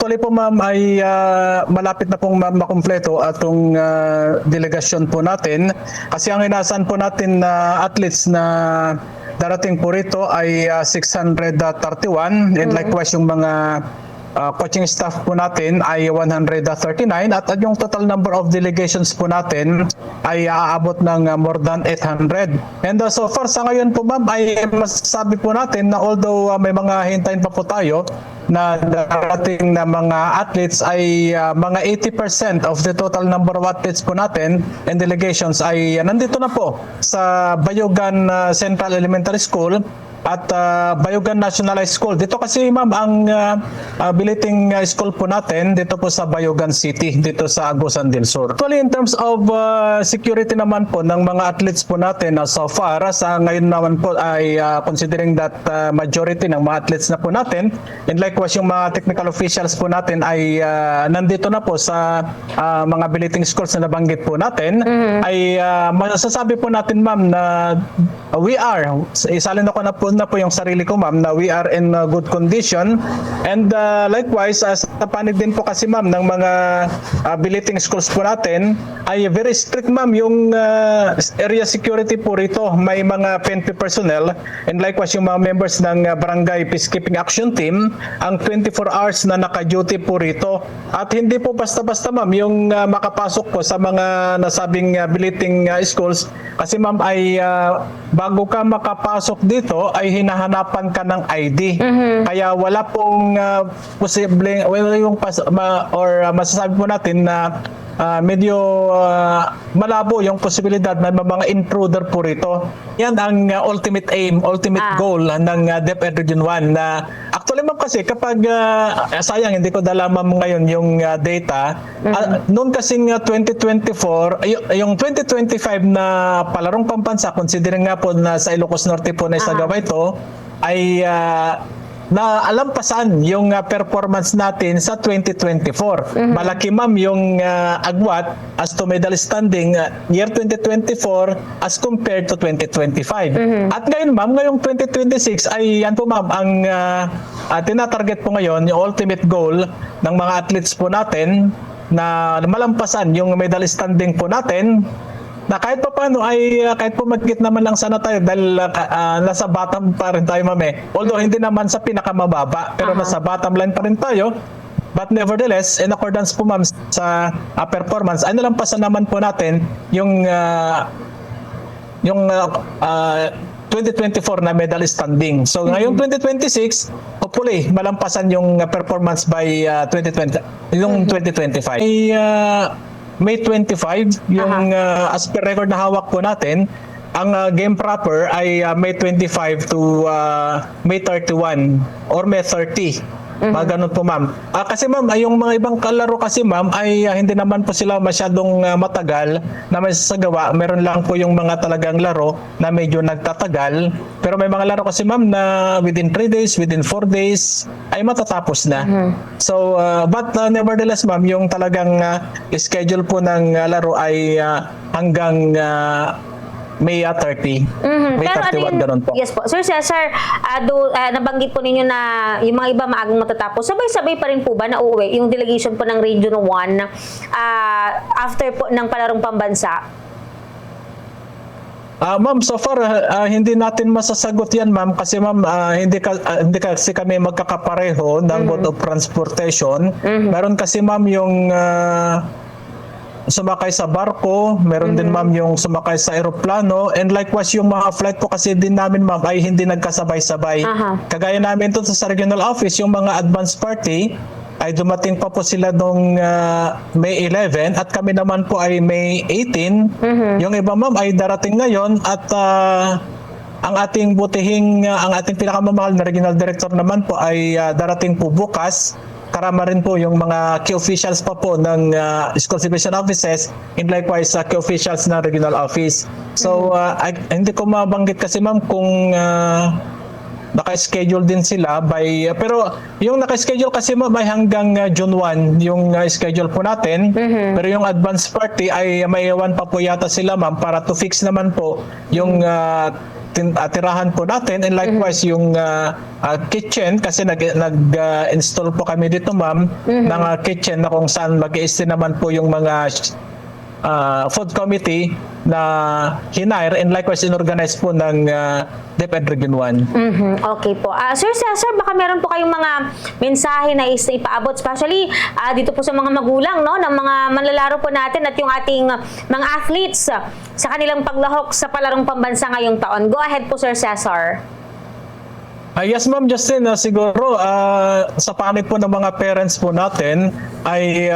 Actually po ma'am ay malapit na pong makumpleto atong delegasyon po natin kasi ang inaasahan po natin na athletes na darating po rito ay 631 and likewise yung mga coaching staff po natin ay 139 at yung total number of delegations po natin ay aabot ng more than 800. And so far sa ngayon po ma'am ay masasabi po natin na although may mga hintayin pa po tayo na darating na mga athletes ay mga 80% of the total number of athletes po natin and delegations ay nandito na po sa Bayugan Central Elementary School at Bayugan National High School. Dito kasi ma'am ang billeting school po natin dito po sa Bayugan City, dito sa Agusan del Sur. Actually in terms of security naman po ng mga athletes po natin so far sa ngayon naman po ay considering that majority ng mga athletes na po natin and likewise yung mga technical officials po natin ay nandito na po sa mga billeting schools na nabanggit po natin ay masasabi po natin ma'am na we are, isalin ako na po yung sarili ko ma'am na we are in good condition and likewise sa panig din po kasi ma'am ng mga billeting schools po natin ay very strict ma'am yung area security po rito. May mga PNP personnel and likewise yung mga members ng Barangay Peacekeeping Action Team ang 24 hours na naka-duty po rito at hindi po basta-basta ma'am yung makapasok po sa mga nasabing billeting schools kasi ma'am ay bago ka makapasok dito ay hinahanapan ka ng ID. Kaya wala pong posibleng masasabi po natin na medyo malabo yung posibilidad na may mga intruder po rito. Yan ang ultimate aim, ultimate goal ng DepEd Region 1 na actually ma'am kasi kapag sayang hindi ko dala ma'am ngayon yung data noon kasing 2024 yung 2025 na palarong pambansa considering nga po na sa Ilocos Norte po na isagawa ito ay na alampasan yung performance natin sa 2024. Malaki ma'am yung agwat as to medal standing year 2024 as compared to 2025. At ngayon ma'am, ngayong 2026 ay yan po ma'am ang tinatarget po ngayon, yung ultimate goal ng mga athletes po natin na malampasan yung medal standing po natin na kahit pa paano ay kahit po magkit naman lang sana tayo dahil nasa bottom pa rin tayo ma'am although hindi naman sa pinakamababa pero nasa bottom line pa rin tayo but nevertheless in accordance po ma'am sa performance ay nalampasan naman po natin yung 2024 na medal standing. So ngayong 2026 hopefully malampasan yung performance by 2025. Ay May 25, yung as per record na hawak po natin, ang game proper ay May 25 to May 31 or May 30. Mga ganun po ma'am. Kasi ma'am, yung mga ibang kalaro kasi ma'am ay hindi naman po sila masyadong matagal na may sasagawa. Meron lang po yung mga talagang laro na medyo nagtatagal. Pero may mga laro kasi ma'am na within 3 days, within 4 days ay matatapos na. So, but nevertheless ma'am, yung talagang schedule po ng laro ay hanggang May 30. May Pero 31, ganun po. Yes po. Sir Cesar, nabanggit po ninyo na yung mga iba maagang matatapos. Sabay-sabay pa rin po ba na uuwi yung delegation po ng Region 1 after po ng palarong pambansa? Ma'am, so far hindi natin masasagot yan ma'am kasi ma'am hindi kasi kami magkakapareho ng mode of transportation. Meron kasi ma'am yung sumakay sa barko, meron din ma'am yung sumakay sa eroplano and likewise yung mga flight po kasi din namin ma'am ay hindi nagkasabay-sabay. Kagaya namin to sa regional office, yung mga advance party ay dumating pa po sila nung May 11 at kami naman po ay May 18. Yung iba ma'am ay darating ngayon at ang ating ang ating pinakamamahal na regional director naman po ay darating po bukas. Karama rin po yung mga key officials pa po ng school supervision offices and likewise key officials ng regional office. So hindi ko mabanggit kasi ma'am kung naka-schedule din sila pero yung naka-schedule kasi ma'am ay hanggang June 1 yung schedule po natin. Pero yung advance party ay may iwan pa po yata sila ma'am para to fix naman po yung tirahan po natin, and likewise yung kitchen, kasi nag-install po kami dito, ma'am, ng kitchen na kung saan mag-i-stay naman po yung mga food committee na hinire, and likewise inorganize po ng DepEd Region 1. Okay po. Sir Cesar, baka meron po kayong mga mensahe na ipaabot, especially dito po sa mga magulang, no, ng mga manlalaro po natin at yung ating mga athletes sa kanilang paglahok sa palarong pambansa ngayong taon. Go ahead po, Sir Cesar. Yes, Ma'am Justin, siguro sa panig po ng mga parents po natin ay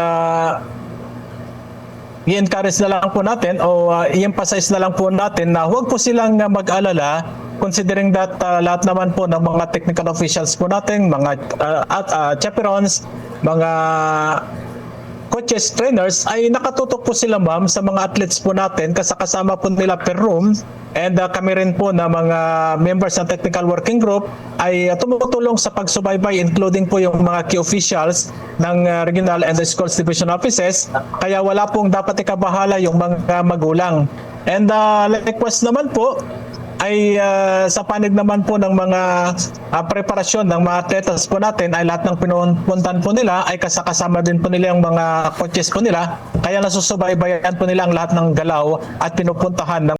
i-encourage na lang po natin o i-emphasize na lang po natin na huwag po silang mag-alala, considering that lahat naman po ng mga technical officials po natin, mga chaperones, mga coaches, trainers, ay nakatutok po sila, ma'am, sa mga athletes po natin, kasama po nila per room, and kami rin po na mga members ng technical working group ay tumutulong sa pagsubaybay, including po yung mga key officials ng regional and the schools division offices, kaya wala pong dapat ikabahala yung mga magulang. And request naman po ay sa panig naman po ng mga preparasyon ng mga atletas po natin, ay lahat ng pinupuntan po nila ay kasama din po nila yung mga coaches po nila, kaya nasusubaybayan po nila ang lahat ng galaw at pinupuntahan ng